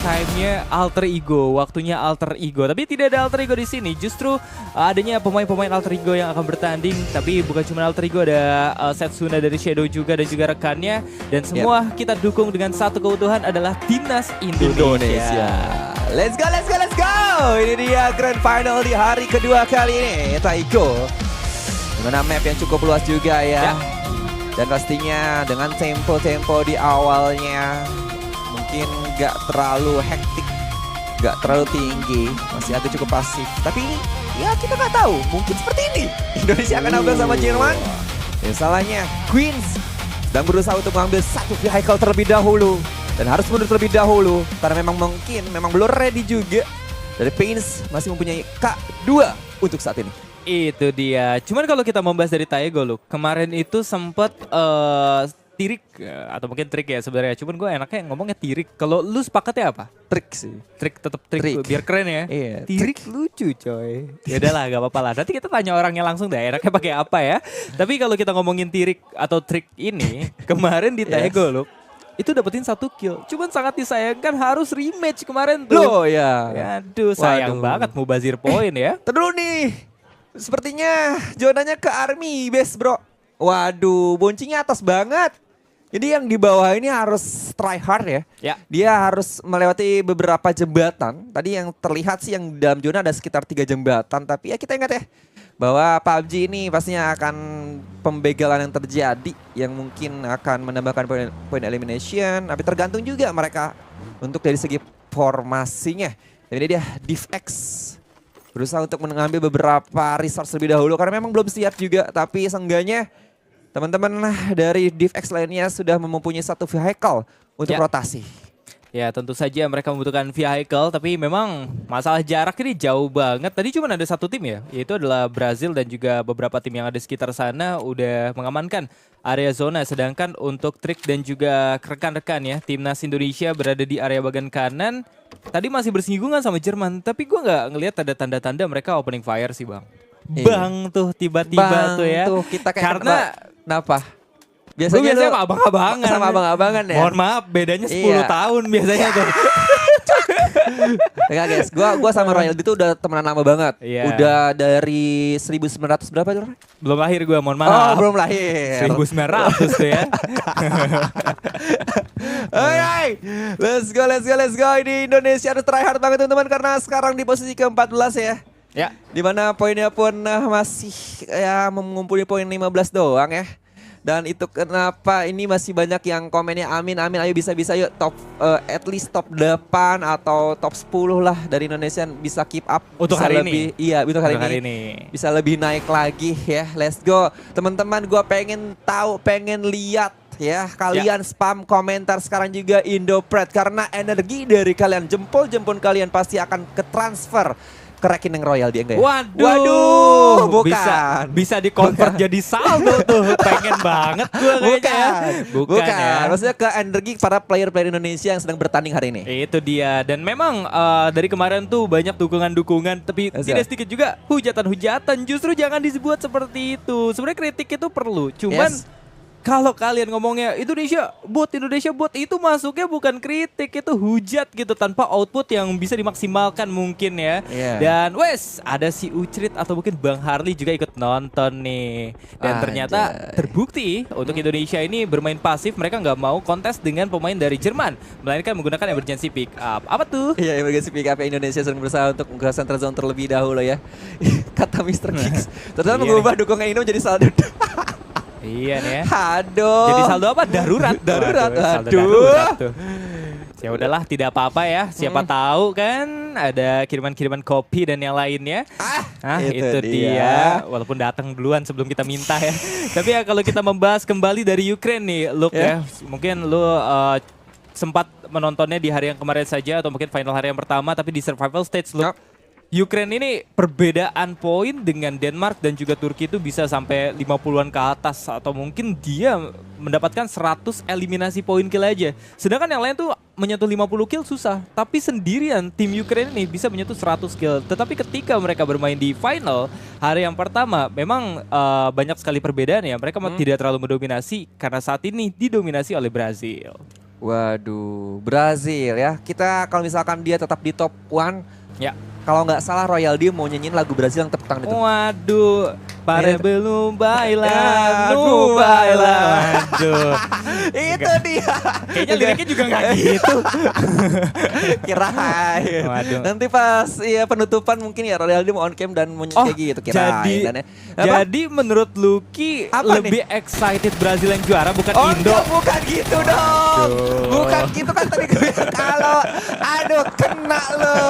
Time-nya alter ego, waktunya alter ego. Tapi tidak ada alter ego di sini. Justru adanya pemain-pemain alter ego yang akan bertanding. Tapi bukan cuma alter ego, ada Setsuna dari Shadow juga dan juga rekannya. Dan semua kita dukung dengan satu keutuhan adalah Timnas Indonesia. Let's go, let's go, let's go. Ini dia grand final di hari kedua kali ini. Taiko dengan map yang cukup luas juga ya. Dan pastinya dengan tempo-tempo di awalnya mungkin gak terlalu hektik, gak terlalu tinggi, masih agak cukup pasif. Tapi ya kita gak tahu, mungkin seperti ini Indonesia akan ambil sama Jerman. Yang salahnya Queens sedang berusaha untuk mengambil satu vehicle terlebih dahulu dan harus mundur terlebih dahulu karena memang belum ready juga. Dari Pains masih mempunyai K2 untuk saat ini. Itu dia. Cuman kalau kita membahas dari Taego loh, kemarin itu sempat tirik atau mungkin trik ya sebenarnya. Cuman gue enaknya ngomongnya tirik. Kalau lu sepakatnya apa? Trik sih. Trik, tetap trik. Biar keren ya. Iya, Tirik lucu coy. Ya udahlah, gak apa-apa lah. Nanti kita tanya orangnya langsung deh, enaknya pakai apa ya. Tapi kalau kita ngomongin tirik atau trik ini, kemarin di Taego loh, itu dapetin 1 kill. Cuman sangat disayangkan harus rematch kemarin tuh. Loh ya. Aduh, sayang banget mubazir poin ya. Terus nih, sepertinya zonanya ke Army base bro. Waduh, boncingnya atas banget. Jadi yang di bawah ini harus try hard ya. Dia harus melewati beberapa jembatan. Tadi yang terlihat sih yang dalam zona ada sekitar 3 jembatan. Tapi ya kita ingat ya bahwa PUBG ini pastinya akan pembegalan yang terjadi. Yang mungkin akan menambahkan point elimination. Tapi tergantung juga mereka untuk dari segi formasinya. Dan ini dia DivX berusaha untuk mengambil beberapa resource lebih dahulu. Karena memang belum siap juga. Tapi seenggaknya teman-teman dari DivX lainnya sudah mempunyai satu vehicle untuk rotasi. Ya tentu saja mereka membutuhkan vehicle, tapi memang masalah jarak ini jauh banget. Tadi cuma ada satu tim ya, yaitu adalah Brazil dan juga beberapa tim yang ada di sekitar sana udah mengamankan area zona. Sedangkan untuk Trik dan juga rekan-rekan ya, Timnas Indonesia berada di area bagian kanan. Tadi masih bersinggungan sama Jerman, tapi gue nggak ngelihat ada tanda-tanda mereka opening fire sih bang. Bang tuh tiba-tiba tuh ya. Tuh, kita kayak karena kenapa? Biasanya sama abang-abangan. Sama abang-abangan ya. Mohon maaf bedanya 10 tahun biasanya tuh. Enggak guys, gua sama Royal itu udah temenan lama banget. Udah dari 1900 berapa tuh? Belum lahir gue, mohon maaf. Oh, belum lahir. 1900 tuh ya. Alright, let's go. Ini Indonesia harus try hard banget teman-teman karena sekarang di posisi ke-14 ya. Dimana poinnya pun masih ya mengumpuli poin 15 doang ya. Dan itu kenapa ini masih banyak yang komennya amin ayo bisa yuk top at least top 8 atau top 10 lah dari Indonesia bisa keep up untuk bisa hari lebih, ini. Iya untuk hari ini bisa lebih naik lagi ya. Let's go teman-teman, gua pengen tahu, pengen lihat ya kalian spam komentar sekarang juga Indopred karena energi dari kalian, jempol-jempol kalian pasti akan ke transfer ke rekening Royal dia enggak ya? Waduh, bukan. Bisa di-convert jadi saldo tuh. Pengen banget gue kayaknya. Bukan ya. Maksudnya ke energi para player-player Indonesia yang sedang bertanding hari ini. Itu dia. Dan memang dari kemarin tuh banyak dukungan-dukungan. Tapi tidak sedikit juga hujatan-hujatan. Justru jangan disebut seperti itu. Sebenarnya kritik itu perlu. Cuman kalau kalian ngomongnya Indonesia bot itu masuknya bukan kritik, itu hujat gitu tanpa output yang bisa dimaksimalkan mungkin ya. Dan ada si Ucrit atau mungkin Bang Harley juga ikut nonton nih. Dan ternyata terbukti untuk Indonesia ini bermain pasif, mereka nggak mau kontes dengan pemain dari Jerman, melainkan menggunakan emergency pick up. Apa tuh? Iya, emergency pick up ya. Indonesia sedang berusaha untuk ke center zone terlebih dahulu ya. Kata Mr. Kicks. Ternyata mengubah dukungan Indo jadi saldo. Iya nih ya. Aduh. Jadi saldo apa? Darurat. Aduh. Ya udahlah, tidak apa-apa ya. Siapa tahu kan ada kiriman-kiriman kopi dan yang lainnya. Itu dia. Walaupun datang duluan sebelum kita minta ya. Tapi ya kalau kita membahas kembali dari Ukraine nih, Luke ya. Mungkin lu sempat menontonnya di hari yang kemarin saja atau mungkin final hari yang pertama, tapi di survival stage Luke. Ukraine ini perbedaan poin dengan Denmark dan juga Turki itu bisa sampai 50-an ke atas atau mungkin dia mendapatkan 100 eliminasi poin kill aja. Sedangkan yang lain tuh menyentuh 50 kill susah, tapi sendirian tim Ukraine ini bisa menyentuh 100 kill. Tetapi ketika mereka bermain di final hari yang pertama memang banyak sekali perbedaan ya. Mereka tidak terlalu mendominasi karena saat ini didominasi oleh Brazil. Waduh, Brazil ya. Kita kalau misalkan dia tetap di top 1, ya. Kalau nggak salah Royal dia mau nyanyiin lagu Brazil yang tepuk tangan itu. Waduh, para belum bailan, nu bailan. Waduh. Itu dia. Kayaknya liriknya juga nggak gitu. Kirain. Waduh. Nanti pas ya penutupan mungkin ya Royal dia mau on cam dan mau nyanyi kayak gitu kirain. Jadi menurut Lucky lebih excited Brazil yang juara bukan Indo. Bukan gitu dong. Bukan gitu kan tadi gue kalau aduh kena lo.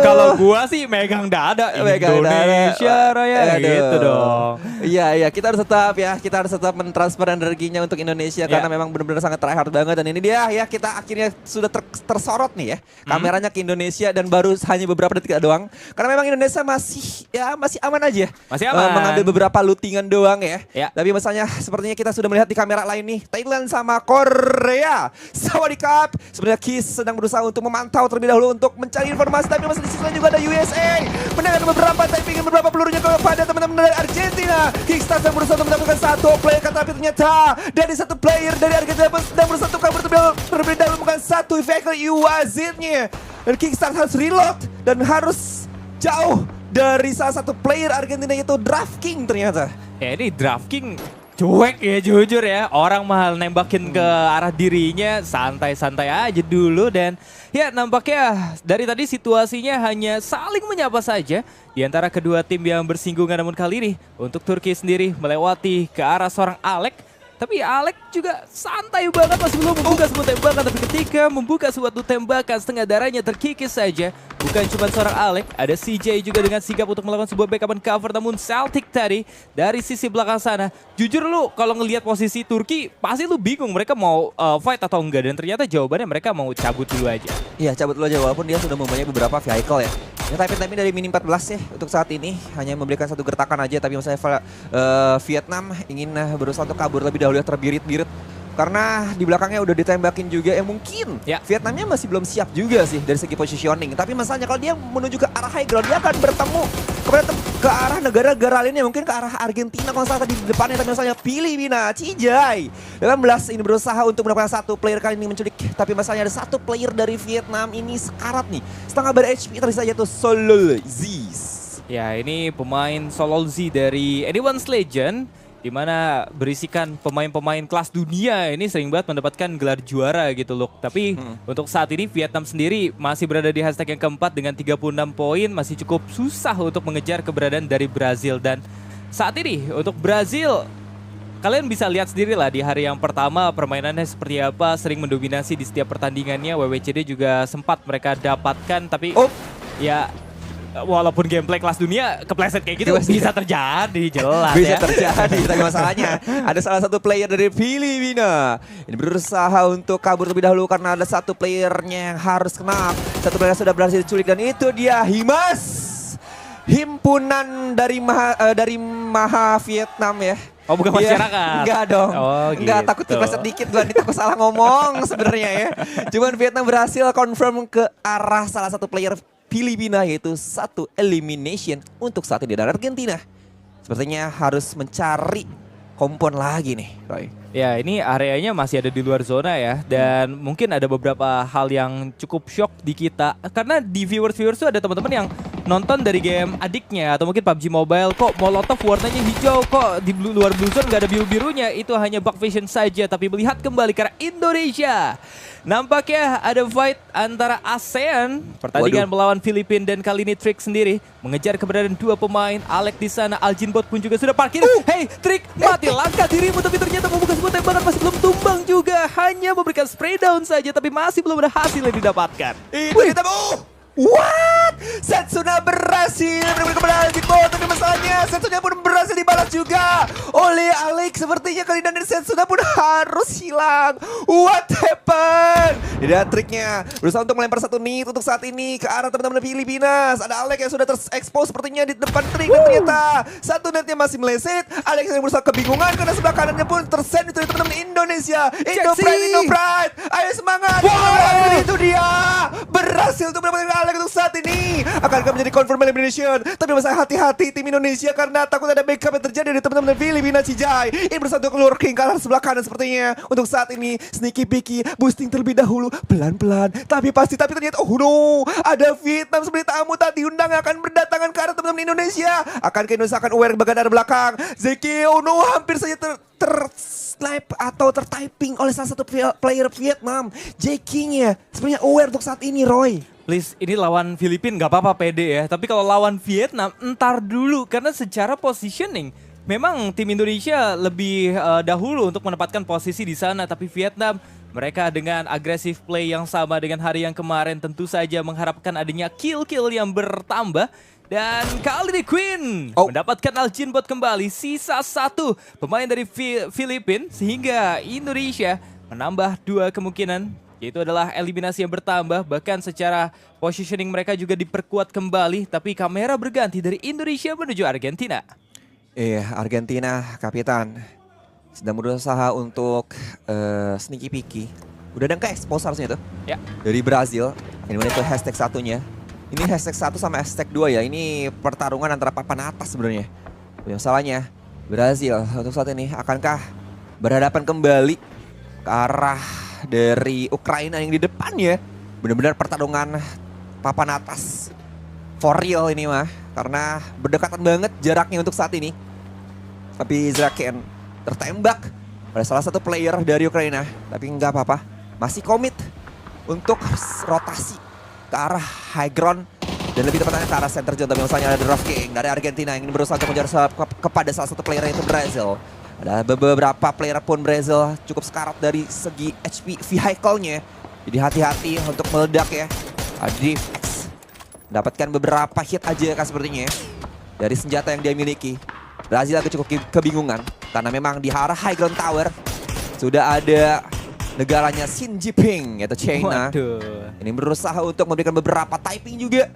Kalau gua sih megang dada Indonesia Raya gitu dong. Iya kita harus tetap mentransfer energinya untuk Indonesia karena memang benar-benar sangat tryhard banget dan ini dia ya kita akhirnya sudah tersorot nih ya kameranya ke Indonesia dan baru hanya beberapa detik doang karena memang Indonesia masih aman aja. Masih aman. Mengambil beberapa lootingan doang ya. Tapi misalnya sepertinya kita sudah melihat di kamera lain nih Thailand sama Korea. Sawadikap. Sebenarnya Kiss sedang berusaha untuk memantau terlebih dahulu untuk mencari informasi tapi masih di sisi lain juga ada USA. Mendengar beberapa typing beberapa pelurunya kepada teman-teman dari Argentina. Kickstar sedang berusaha untuk mendapatkan satu player tapi ternyata dari satu player dari Argentina sedang berusaha untuk kabur terlebih dahulu bukan satu vehicle UAZ-nya. Dan Kickstar harus reload dan harus jauh dari salah satu player Argentina yaitu DraftKings ternyata. Ya ini DraftKings cuek ya jujur ya. Orang mahal nembakin ke arah dirinya santai-santai aja dulu dan ya nampaknya dari tadi situasinya hanya saling menyapa saja di antara kedua tim yang bersinggungan namun kali ini untuk Turki sendiri melewati ke arah seorang Alek. Tapi Alek juga santai banget masih belum membuka sebuah tembakan. Tapi ketika membuka suatu tembakan setengah darahnya terkikis saja. Bukan cuma seorang Alek, ada CJ juga dengan sigap untuk melakukan sebuah backup and cover. Namun Celtic tadi dari sisi belakang sana. Jujur lu kalau ngelihat posisi Turki pasti lu bingung mereka mau fight atau enggak. Dan ternyata jawabannya mereka mau cabut dulu aja. Iya cabut dulu aja walaupun dia sudah mempunyai beberapa vehicle ya. Ya tapi dari mini 14 ya untuk saat ini hanya memberikan satu gertakan aja tapi misalnya Vietnam ingin berusaha untuk kabur lebih dahulu ya terbirit-birit karena di belakangnya udah ditembakin juga yang mungkin Vietnamnya masih belum siap juga sih dari segi positioning tapi masalahnya kalau dia menuju ke arah high ground dia akan bertemu ke arah negara-negara lainnya mungkin ke arah Argentina kalau salah di depannya tapi misalnya Filipina, Cijay 18 ini berusaha untuk mendapatkan satu player kali ini menculik tapi masalahnya ada satu player dari Vietnam ini sekarat nih setengah ber-HP terus saja tuh Solol Zis. Ya ini pemain Solol Z dari Anyone's Legend di mana berisikan pemain-pemain kelas dunia ini sering banget mendapatkan gelar juara gitu loh. Tapi untuk saat ini Vietnam sendiri masih berada di hashtag yang keempat dengan 36 poin. Masih cukup susah untuk mengejar keberadaan dari Brazil. Dan saat ini untuk Brazil, kalian bisa lihat sendiri lah di hari yang pertama permainannya seperti apa. Sering mendominasi di setiap pertandingannya. WWCD juga sempat mereka dapatkan tapi ya walaupun gameplay kelas dunia kepleset kayak gitu bisa terjadi jelas bisa terjadi tapi masalahnya ada salah satu player dari Filipina ini berusaha untuk kabur terlebih dahulu karena ada satu playernya yang harus kena satu player sudah berhasil diculik dan itu dia Himas himpunan dari Maha Vietnam ya. Oh bukan masyarakat? Enggak dong. Oh, enggak gitu. takut kepleset dikit gue nih takut salah ngomong sebenarnya ya. Cuman Vietnam berhasil confirm ke arah salah satu player Filipina yaitu satu elimination untuk saat ini dan Argentina. Sepertinya harus mencari kompon lagi nih Roy. Ya ini areanya masih ada di luar zona ya dan mungkin ada beberapa hal yang cukup shock di kita karena di viewers tuh ada teman-teman yang nonton dari game adiknya atau mungkin PUBG Mobile kok Molotov warnanya hijau kok di luar blue zone nggak ada biru-birunya itu hanya bug vision saja tapi melihat kembali karena Indonesia nampaknya ada fight antara ASEAN pertandingan melawan Filipina dan kali ini Trick sendiri mengejar keberadaan dua pemain Alek di sana Aljinbot pun juga sudah parkir hey Trick mati langkah dirimu tapi ternyata membuka sebuah tembakan masih belum tumbang juga hanya memberikan spray down saja tapi masih belum ada hasil yang didapatkan itu kita What? Setsuna berhasil memberikan kepada Aljinbot tapi masalahnya Setsuna pun berhasil dibalas juga oleh Alek sepertinya kali dan Setsuna pun harus hilang. What happened? Dan triknya berusaha untuk melempar satu nit untuk saat ini ke arah teman-teman Filipina. Ada Alek yang sudah terekspos sepertinya di depan trik dan ternyata satu netnya masih meleset. Alek yang berusaha kebingungan karena sebelah kanannya pun tersend itu teman-teman Indonesia. Indo Pride. Ayo semangat. Itu dia berhasil untuk mendapatkan Alek untuk saat ini. Akankah menjadi confirm elimination? Tapi masih hati-hati tim Indonesia karena takut ada backup yang terjadi dari teman-teman Filipina Cijai. Ini berusaha untuk keluar king ke arah sebelah kanan sepertinya. Untuk saat ini Sneaky Picky boosting terlebih dahulu pelan-pelan. Tapi ternyata oh no, ada Vietnam seperti tamu tak diundang akan berdatangan ke arah teman-teman Indonesia. Akankah Indonesia akan aware bagian dari belakang? Zeki, oh no, hampir saja snipe atau tertyping oleh salah satu player Vietnam. J-King-nya sebenarnya aware untuk saat ini, Roy. Please, ini lawan Filipina nggak apa-apa pede ya. Tapi kalau lawan Vietnam, entar dulu. Karena secara positioning, memang tim Indonesia lebih dahulu untuk menempatkan posisi di sana. Tapi Vietnam, mereka dengan agresif play yang sama dengan hari yang kemarin tentu saja mengharapkan adanya kill-kill yang bertambah. Dan kali ini Queen mendapatkan Aljin bot kembali, sisa satu pemain dari Filipina sehingga Indonesia menambah 2 kemungkinan, yaitu adalah eliminasi yang bertambah, bahkan secara positioning mereka juga diperkuat kembali, tapi kamera berganti dari Indonesia menuju Argentina. Argentina kapitan sedang berusaha untuk sneaky picky. Udah ada ke-expose harusnya itu ya. Dari Brazil, ini itu hashtag satunya. Ini hashtag 1 sama hashtag 2 ya. Ini pertarungan antara papan atas sebenarnya. Yang salahnya Brazil untuk saat ini akankah berhadapan kembali ke arah dari Ukraina yang di depan ya. Benar-benar pertarungan papan atas for real ini mah. Karena berdekatan banget jaraknya untuk saat ini. Tapi Zaken tertembak oleh salah satu player dari Ukraina. Tapi nggak apa-apa, masih komit untuk rotasi ke arah high ground dan lebih tepatnya ke arah center zone. Tapi misalnya ada Draft King dari Argentina yang ingin berusaha untuk mengejar kepada salah satu player yaitu Brazil. Ada beberapa player pun Brazil cukup sekarat dari segi HP vehicle-nya. Jadi hati-hati untuk meledak ya. Adif X dapatkan beberapa hit aja kan sepertinya ya, dari senjata yang dia miliki. Brazil agak cukup kebingungan karena memang di arah high ground tower sudah ada negaranya Xi Jinping yaitu China. Waduh. Ini berusaha untuk memberikan beberapa typing juga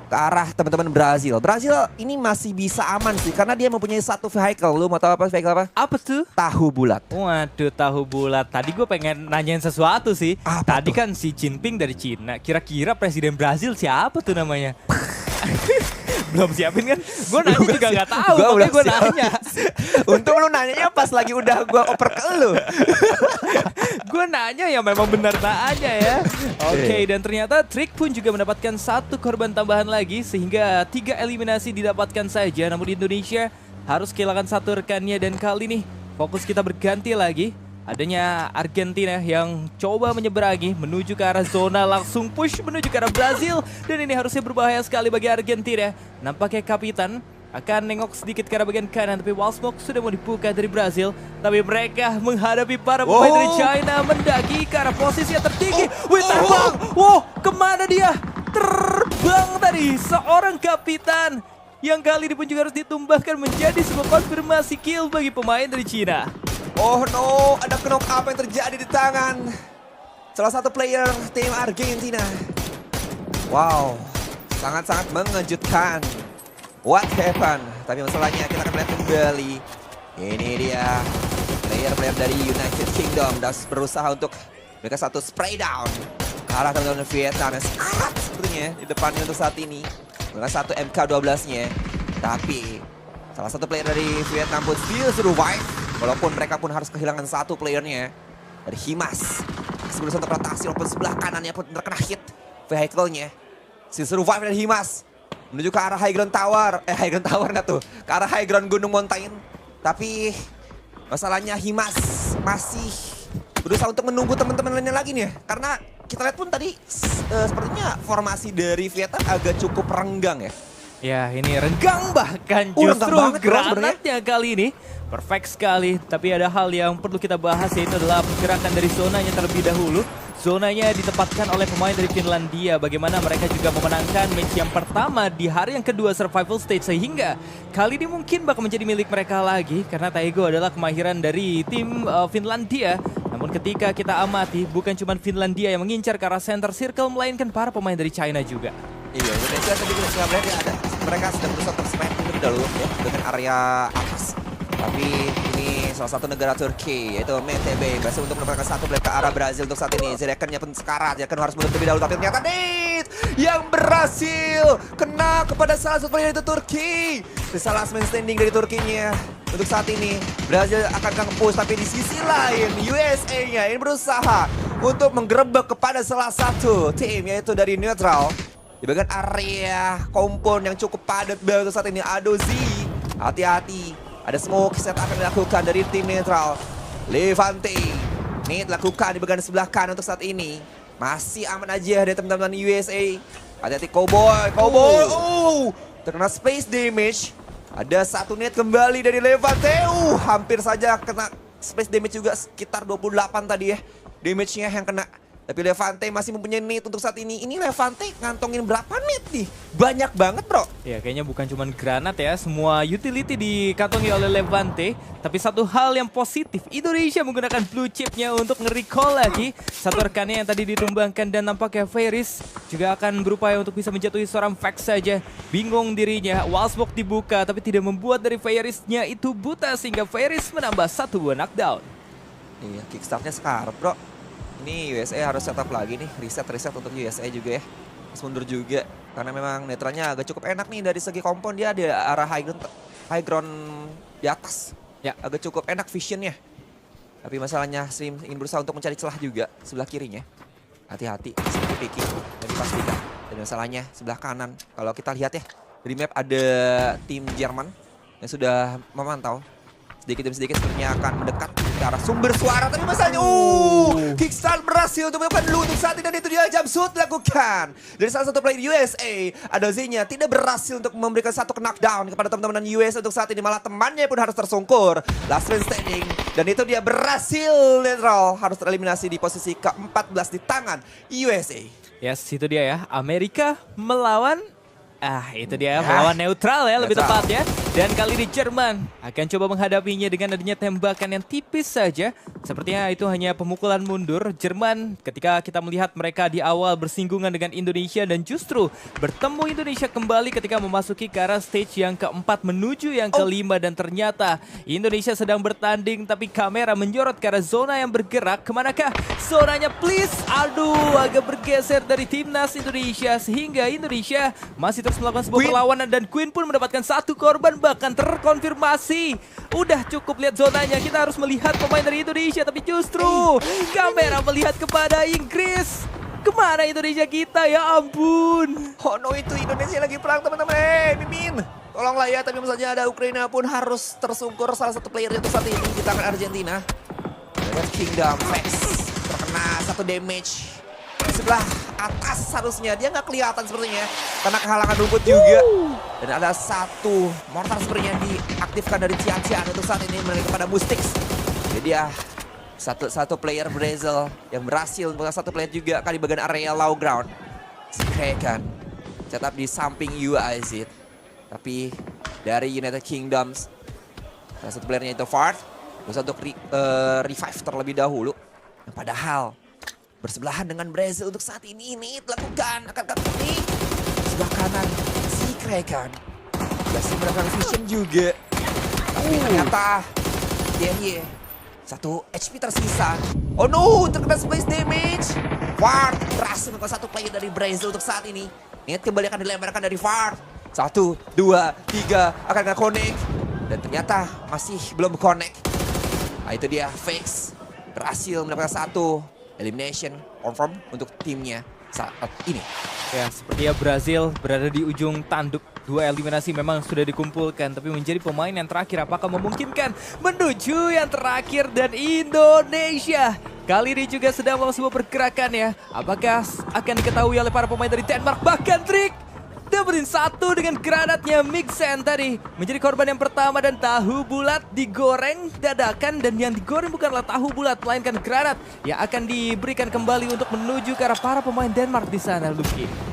ke arah teman-teman Brazil. Brazil ini masih bisa aman sih karena dia mempunyai satu vehicle. Lu mau tahu apa vehicle apa? Apa tuh? Tahu bulat. Waduh, tahu bulat. Tadi gue pengen nanyain sesuatu sih. Apa Tadi tuh? kan Xi Jinping dari Cina. Kira-kira presiden Brazil siapa tuh namanya? Belum siapin kan? Gue nanya juga nggak tahu, tapi gue nanya. Untung lu nanyanya pas lagi udah gue oper ke lu. Gue nanya ya memang benar nanya ya. Oke, dan ternyata Trick pun juga mendapatkan satu korban tambahan lagi sehingga 3 eliminasi didapatkan saja. Namun di Indonesia harus kehilangan satu rekannya dan kali ini fokus kita berganti lagi. Adanya Argentina yang coba menyeberangi menuju ke arah zona, langsung push menuju ke arah Brazil. Dan ini harusnya berbahaya sekali bagi Argentina. Nampaknya kapitan akan nengok sedikit ke arah bagian kanan, tapi wall smoke sudah mau dibuka dari Brazil. Tapi mereka menghadapi para pemain dari China mendaki ke arah posisi yang tertinggi. Wih, terbang! Wow, kemana dia? Terbang tadi seorang kapitan yang kali ini pun juga harus ditumbahkan menjadi sebuah konfirmasi kill bagi pemain dari China. Oh no, ada knock apa yang terjadi di tangan salah satu player tim Argentina. Wow, sangat-sangat mengejutkan. What happened? Tapi masalahnya kita akan melihat kembali. Ini dia player-player dari United Kingdom dan berusaha untuk mereka satu spray down ke arah teman-teman Vietnam yang sekarat sepertinya di depannya untuk saat ini. Dengan satu MK12-nya. Tapi salah satu player dari Vietnam pun still survive. Walaupun mereka pun harus kehilangan satu playernya dari Himas. Sebelum untuk rotasi walaupun sebelah kanannya pun terkena hit vehicle-nya. Si survive dari Himas menuju ke arah high ground tower. High ground tower nggak tuh? Ke arah high ground Gunung Mountain. Tapi masalahnya Himas masih berusaha untuk menunggu teman-teman lainnya lagi nih ya. Karena kita lihat pun tadi sepertinya formasi dari Vietnam agak cukup renggang ya. Ya, ini renggang bahkan justru granatnya kali ini perfect sekali. Tapi ada hal yang perlu kita bahas, yaitu adalah pergerakan dari zonanya terlebih dahulu. Zonanya ditempatkan oleh pemain dari Finlandia. Bagaimana mereka juga memenangkan match yang pertama di hari yang kedua survival stage. Sehingga kali ini mungkin bakal menjadi milik mereka lagi. Karena Taego adalah kemahiran dari tim Finlandia. Namun ketika kita amati, bukan cuma Finlandia yang mengincar ke arah center circle, melainkan para pemain dari China juga. Iya, Indonesia tadi kita sudah melihat ya, mereka sedang berusaha untuk smack terlebih dahulu ya, dengan area atas. Tapi ini salah satu negara Turki, yaitu MTB, berhasil untuk mendapatkan satu blade ke arah Brazil untuk saat ini. Zerekennya pun sekarat, Zereken harus mundur terlebih dahulu, tapi ternyata Nate yang berhasil kena kepada salah satu player itu Turki. Sisa last man standing dari Turkinya. Untuk saat ini, Brazil akan nge-push, tapi di sisi lain USA-nya ini berusaha untuk menggerebek kepada salah satu tim, yaitu dari Neutral. Di bagian area kompon yang cukup padat banget untuk saat ini. Adozi, hati-hati. Ada smoke setup yang dilakukan dari tim Neutral. Levante, ini dilakukan di bagian sebelah kanan untuk saat ini. Masih aman aja dari teman-teman USA. Hati-hati Cowboy. Terkena space damage. Ada satu net kembali dari Levante. Hampir saja kena space damage juga, sekitar 28 tadi ya. Damage-nya yang kena. Tapi Levante masih mempunyai net untuk saat ini. Ini Levante ngantongin berapa net nih? Banyak banget bro. Ya kayaknya bukan cuma granat ya. Semua utility dikantongi oleh Levante. Tapi satu hal yang positif, Indonesia menggunakan blue chipnya untuk nge-recall lagi satu rekannya yang tadi ditumbangkan. Dan nampaknya Feris juga akan berupaya untuk bisa menjatuhi seorang Vex saja. Bingung dirinya, wall smoke dibuka tapi tidak membuat dari Ferisnya itu buta. Sehingga Feris menambah satu buah knockdown. Iya, kickstart-nya sekarat bro. Ini USA harus setup lagi nih, reset untuk USA juga ya. Harus mundur juga, karena memang netralnya agak cukup enak nih dari segi kompon. Dia di arah high ground di atas. Ya, agak cukup enak visionnya. Tapi masalahnya Slim ingin berusaha untuk mencari celah juga sebelah kirinya. Hati-hati, seperti picking dan dipastikan. Dan masalahnya sebelah kanan, kalau kita lihat ya, di map ada tim Jerman yang sudah memantau. Sedikit demi sedikit sepertinya akan mendekat ke arah sumber suara. Tapi masalahnya, kickstart berhasil untuk melakukan loot untuk saat ini. Dan itu dia jumpsuit dilakukan dari salah satu player USA. Adozi-nya tidak berhasil untuk memberikan satu knockdown kepada teman-teman US untuk saat ini. Malah temannya pun harus tersungkur. Last man standing. Dan itu dia berhasil. Neutral harus tereliminasi di posisi ke-14 di tangan USA. Yes, itu dia ya. Amerika melawan... itu dia melawan Neutral ya, lebih tepat ya. Dan kali ini Jerman akan coba menghadapinya dengan adanya tembakan yang tipis saja. Sepertinya itu hanya pemukulan mundur. Jerman ketika kita melihat mereka di awal bersinggungan dengan Indonesia dan justru bertemu Indonesia kembali ketika memasuki ke arah stage yang keempat menuju yang kelima. Dan ternyata Indonesia sedang bertanding tapi kamera menyorot ke arah zona yang bergerak. Kemanakah zonanya please? Aduh, agak bergeser dari timnas Indonesia sehingga Indonesia masih terus melakukan sebuah perlawanan dan Queen pun mendapatkan satu korban bahkan terkonfirmasi. Udah cukup lihat zonanya, kita harus melihat pemain dari Indonesia tapi justru kamera melihat kepada Inggris. Kemana Indonesia kita ya ampun. Oh no, itu Indonesia lagi perang teman-teman. Mimin, tolonglah ya, tapi misalnya ada Ukraina pun harus tersungkur salah satu player itu saat ini di tangan Argentina. Red Kingdom Vex terkena satu damage. Di sebelah atas harusnya, dia nggak kelihatan sepertinya karena kehalangan rumput juga. Dan ada satu mortar sepertinya diaktifkan dari Cian untuk saat ini menarik kepada Mustix. Jadi ya satu player Brazil yang berhasil untuk satu player juga kali bagian area low ground. Kan setup di samping UIZ. Tapi dari United Kingdoms salah satu playernya itu Fard berusaha untuk revive terlebih dahulu. Yang padahal bersebelahan dengan Brazil untuk saat ini dilakukan akan kali sebelah kanan si Kraken masih mendapatkan vision juga. Tapi ternyata dia satu HP tersisa. Oh no, terkena space damage. Fard berhasil melakukan satu player dari Brazil untuk saat ini. Ini kembali akan dilemparkan dari Fard. 1, 2, 3 akan connect dan ternyata masih belum connect. Nah itu dia Vex berhasil mendapatkan satu elimination confirm untuk timnya saat ini. Ya, sepertinya Brazil berada di ujung tanduk. 2 eliminasi memang sudah dikumpulkan, tapi menjadi pemain yang terakhir apakah memungkinkan menuju yang terakhir. Dan Indonesia kali ini juga sedang melakukan sebuah pergerakan ya. Apakah akan diketahui oleh para pemain dari Denmark? Bahkan Trik dapetin satu dengan granatnya. Mixen tadi menjadi korban yang pertama dan tahu bulat digoreng dadakan. Dan yang digoreng bukanlah tahu bulat melainkan granat yang akan diberikan kembali untuk menuju ke arah para pemain Denmark di sana, Lucky.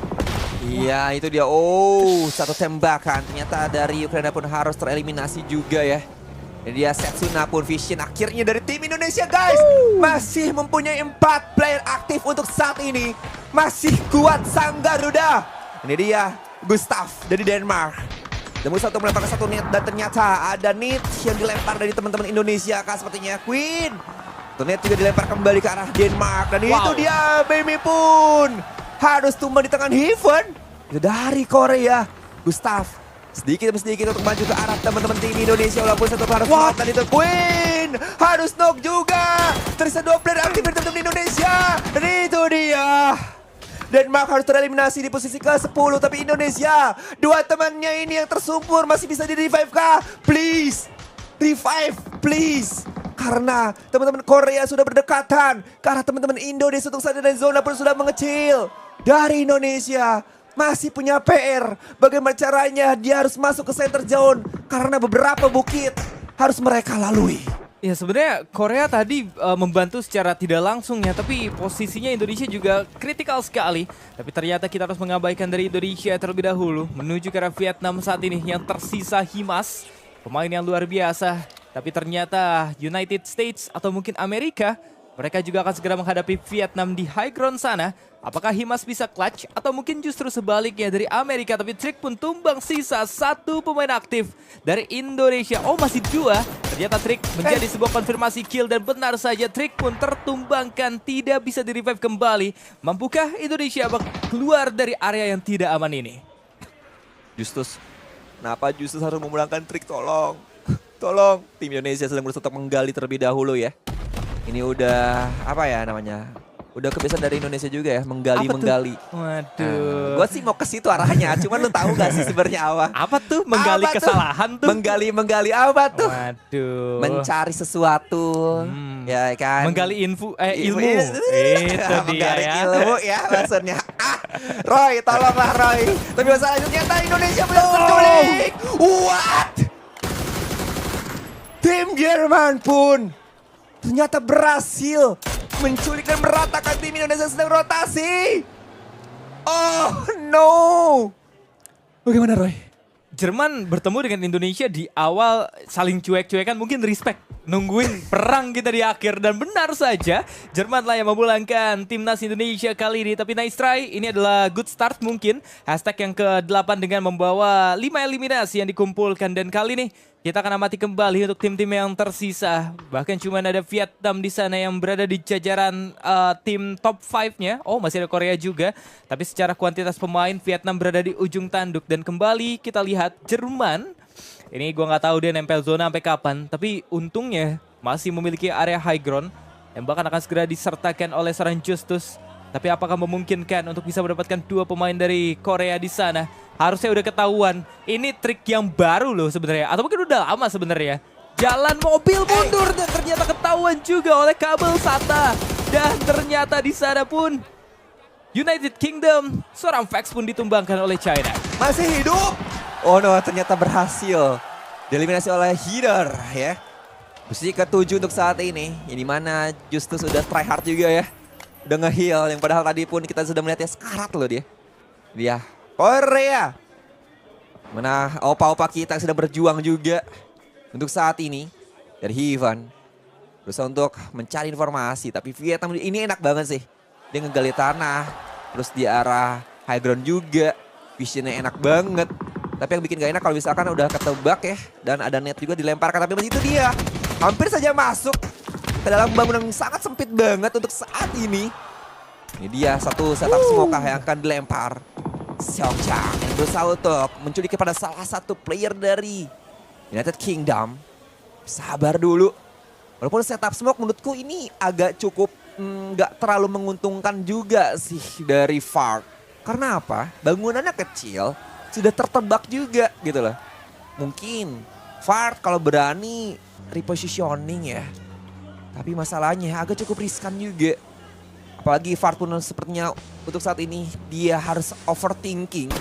Iya itu dia, satu tembakan ternyata dari Ukraina pun harus tereliminasi juga ya. Dan dia Setsuna pun Vision akhirnya dari tim Indonesia guys. Masih mempunyai 4 player aktif untuk saat ini. Masih kuat Sang Garuda. Ini dia Gustav dari Denmark. Dan satu melempar ke satu net dan ternyata ada net yang dilempar dari teman-teman Indonesia kah sepertinya Queen. Net juga dilempar kembali ke arah Denmark dan itu dia Baby pun harus tumbang di tangan Heaven. Itu dari Korea. Gustav sedikit demi sedikit untuk maju ke arah teman-teman tim Indonesia walaupun satu harus dan itu Queen harus knock juga. Tersisa 2 player aktif dari teman-teman Indonesia dan itu dia. Denmark harus tereliminasi di posisi ke-10 tapi Indonesia 2 temannya ini yang tersumpur masih bisa di-revive kah? Please, revive please. Karena teman-teman Korea sudah berdekatan ke arah teman-teman Indonesia untuk saat dan zona pun sudah mengecil. Dari Indonesia masih punya PR. Bagaimana caranya dia harus masuk ke center zone karena beberapa bukit harus mereka lalui. Ya sebenarnya Korea tadi membantu secara tidak langsung ya, tapi posisinya Indonesia juga kritikal sekali. Tapi ternyata kita harus mengabaikan dari Indonesia terlebih dahulu menuju ke arah Vietnam saat ini yang tersisa Himas, pemain yang luar biasa. Tapi ternyata United States atau mungkin Amerika, mereka juga akan segera menghadapi Vietnam di high ground sana. Apakah Himas bisa clutch atau mungkin justru sebaliknya dari Amerika, tapi Trick pun tumbang sisa 1 pemain aktif dari Indonesia. Oh masih 2, ternyata Trick menjadi sebuah konfirmasi kill dan benar saja Trick pun tertumbangkan, tidak bisa di-revive kembali. Mampukah Indonesia keluar dari area yang tidak aman ini? Justus, kenapa Justus harus memulangkan Trick? Tolong, tolong. Tim Indonesia sedang berusaha untuk menggali terlebih dahulu ya. Ini udah apa ya namanya? Udah kebiasaan dari Indonesia juga ya, menggali. Waduh. Gue sih mau ke situ arahnya, cuman lu tahu gak sih sebenarnya apa? Apa tuh menggali kesalahan tuh? Menggali apa tuh? Waduh. Mencari sesuatu, ya kan? Menggali ilmu. Itu dia menggali ya. ilmu ya maksudnya. Roy, tolonglah Roy. Tapi masalahnya ternyata Indonesia belum terculik. What? Tim Jerman pun ternyata berhasil menculik dan meratakan tim Indonesia sedang rotasi. Oh no. Bagaimana Roy? Jerman bertemu dengan Indonesia di awal saling cuek-cuekan, mungkin respect. Nungguin perang kita di akhir dan benar saja Jerman lah yang memulangkan timnas Indonesia kali ini. Tapi nice try, ini adalah good start mungkin. Hashtag yang ke-8 dengan membawa 5 eliminasi yang dikumpulkan. Dan kali ini kita akan amati kembali untuk tim-tim yang tersisa. Bahkan cuma ada Vietnam di sana yang berada di jajaran tim top 5-nya. Oh masih ada Korea juga. Tapi secara kuantitas pemain Vietnam berada di ujung tanduk. Dan kembali kita lihat Jerman. Ini gue nggak tahu dia nempel zona sampai kapan. Tapi untungnya masih memiliki area high ground. Yang bahkan akan segera disertakan oleh seorang Justus. Tapi apakah memungkinkan untuk bisa mendapatkan 2 pemain dari Korea di sana? Harusnya udah ketahuan. Ini trik yang baru loh sebenarnya. Atau mungkin udah lama sebenarnya. Jalan mobil mundur dan ternyata ketahuan juga oleh kabel SATA. Dan ternyata di sana pun United Kingdom, seorang Vex pun ditumbangkan oleh China. Masih hidup? Oh no, ternyata berhasil. Dieliminasi oleh Heater ya. Posisi ke-7 untuk saat ini. Ini mana Justus sudah try hard juga ya. Udah nge-heal, yang padahal tadi pun kita sudah melihatnya sekarat loh dia. Dia Korea. Mana opa-opa kita yang sudah berjuang juga. Untuk saat ini dari Heaven. Berusaha untuk mencari informasi. Tapi Vietnam ini enak banget sih. Dia ngegali tanah. Terus di arah high ground juga. Visionnya enak banget. Tapi yang bikin gak enak kalau misalkan udah ketebak ya. Dan ada net juga dilemparkan. Tapi masih itu dia. Hampir saja masuk ke dalam bangunan yang sangat sempit banget untuk saat ini. Ini dia satu setup smoke yang akan dilempar. Xiao Chang yang berusaha untuk menculik kepada salah satu player dari United Kingdom. Sabar dulu. Walaupun setup smoke menurutku ini agak cukup nggak terlalu menguntungkan juga sih dari Fart. Karena apa? Bangunannya kecil, sudah tertebak juga gitu loh. Mungkin Fart kalau berani repositioning ya. Tapi masalahnya agak cukup riskan juga. Apalagi Fart pun sepertinya untuk saat ini dia harus overthinking.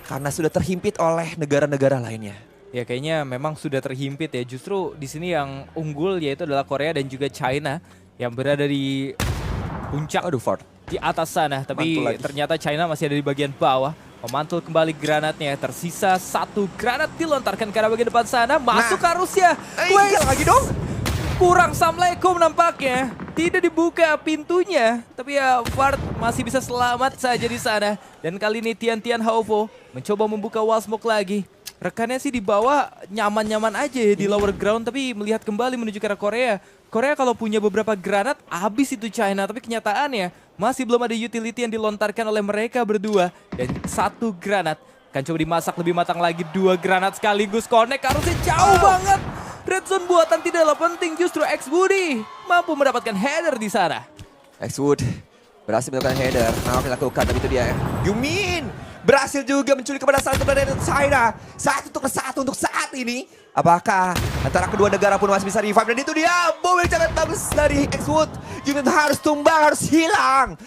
Karena sudah terhimpit oleh negara-negara lainnya. Ya kayaknya memang sudah terhimpit ya. Justru di sini yang unggul yaitu adalah Korea dan juga China. Yang berada di puncak Fart di atas sana. Tapi ternyata China masih ada di bagian bawah. Memantul kembali granatnya. Tersisa 1 granat dilontarkan ke arah bagian depan sana. Masuk harusnya. Lagi dong. Kurang Assalamualaikum nampaknya. Tidak dibuka pintunya. Tapi ya Fart masih bisa selamat saja di sana. Dan kali ini Tian Tian Haofo mencoba membuka wall smoke lagi. rekannya sih di bawah nyaman-nyaman aja ya di lower ground, tapi melihat kembali menuju ke arah Korea. Korea kalau punya beberapa granat, habis itu China. Tapi kenyataannya masih belum ada utility yang dilontarkan oleh mereka berdua. Dan 1 granat akan coba dimasak lebih matang lagi. 2 granat sekaligus connect, harusnya jauh banget. Red zone buatan tidaklah penting, justru X-Woody mampu mendapatkan header di sana. X-Wood berhasil melakukan header. Nah, kita lakukan, tapi itu dia. Yumin berhasil juga menculik kepada salah satu player China. 1-1 untuk saat ini. Apakah antara kedua negara pun masih bisa revive? Dan itu dia, bom yang sangat bagus dari X-Wood. Yumin harus tumbang, harus hilang.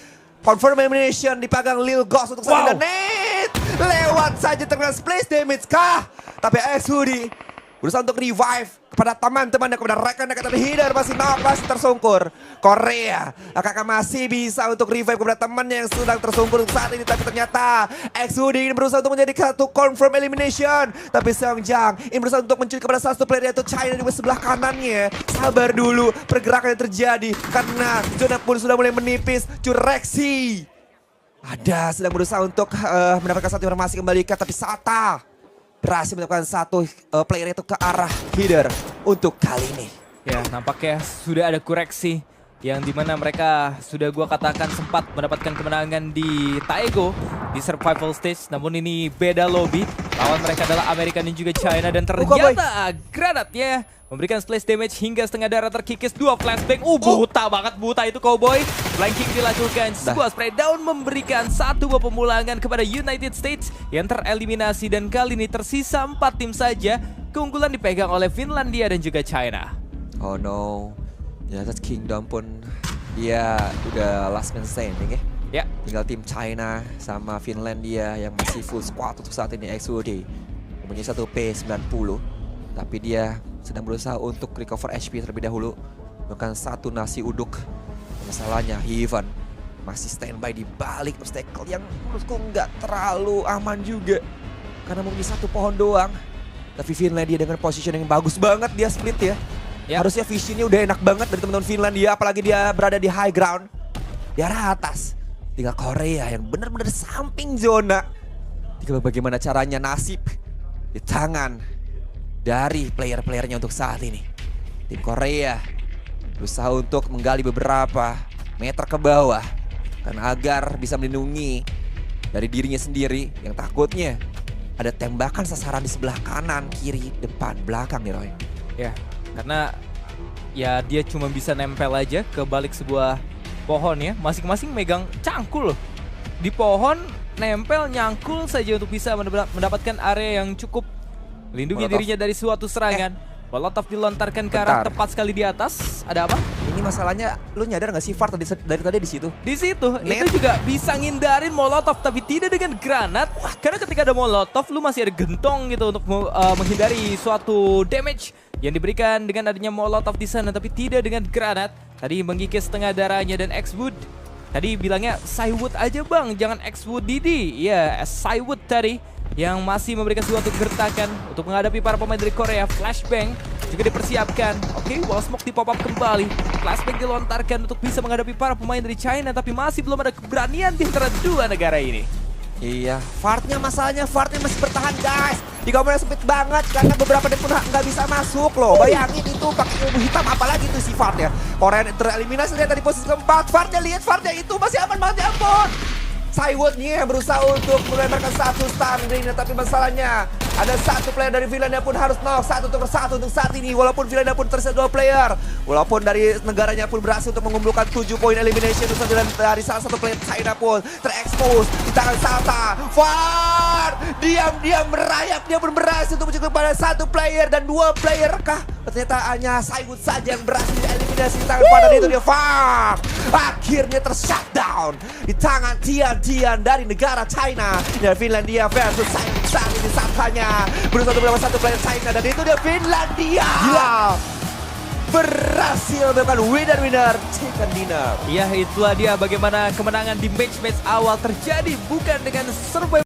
Confirm elimination dipegang Lil Ghost untuk saat ini. Dan net lewat saja terkena splash damage kah? Tapi X-Woody berusaha untuk revive kepada teman-temannya, kepada rekan-rekan, tapi Hidar masih masih tersungkur. Korea apakah masih bisa untuk revive kepada temannya yang sedang tersungkur saat ini, tapi ternyata X-Woody ini berusaha untuk menjadi satu confirm elimination. Tapi Seongjang ini berusaha untuk mencuri kepada salah satu player, yaitu China di sebelah kanannya. Sabar dulu, pergerakan yang terjadi karena zona pun sudah mulai menipis. Cureksi sedang berusaha untuk mendapatkan satu informasi kembalikan, tapi Sata berhasil mendapatkan satu player itu ke arah Hidar untuk kali ini. Ya, nampaknya sudah ada koreksi yang dimana mereka sudah gua katakan sempat mendapatkan kemenangan di Taego di survival stage. Namun ini beda lobby. Lawan mereka adalah Amerika dan juga China, dan ternyata granatnya memberikan splash damage hingga setengah darah terkikis. 2 flashbang. Buta banget, buta itu Cowboy. Flanking dilakukan, sebuah spray down memberikan 1 buah pemulangan kepada United States yang tereliminasi, dan kali ini tersisa 4 tim saja. Keunggulan dipegang oleh Finlandia dan juga China. Oh no, United Kingdom pun dia udah last man standing ya. Ya. Tinggal tim China sama Finlandia yang masih full squad untuk saat ini. X-Woody mempunyai 1 P90, tapi dia sedang berusaha untuk recover HP terlebih dahulu. Bukan 1 nasi uduk. Masalahnya Heaven masih standby di balik obstacle yang menurutku nggak terlalu aman juga, karena mempunyai 1 pohon doang. Tapi Finlandia dengan position yang bagus banget, dia split ya. Harusnya visionnya udah enak banget dari teman-teman Finlandia, apalagi dia berada di high ground di arah atas. Tinggal Korea yang benar-benar samping zona. Tinggal bagaimana caranya nasib di tangan dari player-playernya untuk saat ini. Tim Korea berusaha untuk menggali beberapa meter ke bawah, karena agar bisa melindungi dari dirinya sendiri yang takutnya ada tembakan sasaran di sebelah kanan, kiri, depan, belakang nih Roy. Ya, karena ya dia cuma bisa nempel aja ke balik sebuah pohon ya. Masing-masing megang cangkul loh. Di pohon nempel nyangkul saja untuk bisa mendapatkan area yang cukup melindungi dirinya dari suatu serangan. Molotov dilontarkan ke arah tepat sekali di atas. Ada apa? Ini masalahnya, lu nyadar nggak sih Far dari tadi di situ? Di situ, itu juga bisa ngindarin Molotov, tapi tidak dengan granat. Karena ketika ada Molotov, lu masih ada gentong gitu untuk menghindari suatu damage yang diberikan dengan adanya Molotov di sana, tapi tidak dengan granat. Tadi mengikis setengah darahnya, dan X-Wood tadi bilangnya Cywood aja bang, jangan X-Wood Didi. Ya, Cywood tadi yang masih memberikan suatu gertakan untuk menghadapi para pemain dari Korea. Flashbang juga dipersiapkan. Oke, wall smoke di pop up kembali. Flashbang dilontarkan untuk bisa menghadapi para pemain dari China, tapi masih belum ada keberanian di antara dua negara ini. Iya, Fartnya masalahnya, Fartnya masih bertahan guys. Di kamera sempit banget karena beberapa detik pun nggak bisa masuk loh. Bayangin itu pakai ilmu hitam, apalagi itu si Fart ya. Korea tereliminasi dari tadi posisi keempat. Fartnya lihat, Fartnya itu masih aman banget, ya ampun. Cywoodnya berusaha untuk melemparkan 1 stun ring, tapi masalahnya ada 1 player dari Finlandia pun harus knock 1 untuk saat ini. Walaupun Finlandia pun tersisa 2 player, walaupun dari negaranya pun berhasil untuk mengumpulkan 7 poin elimination, dari salah satu player China pun terekspos di tangan Sata. Far diam-diam merayap, dia pun berhasil untuk mencukupi pada 1 player dan 2 player kah? Ternyata hanya Cywood saja yang berhasil dieliminasi di tangan Far, dan itu dia Far akhirnya tershutdown di tangan Tian dari negara China. Dan Finlandia versus Cywood saat ini Satanya berusaha untuk melawan 1 player China, dan itu dia Finlandia. Berhasil melakukan winner chicken dinner. Iya, itulah dia bagaimana kemenangan di match-match awal terjadi bukan dengan survival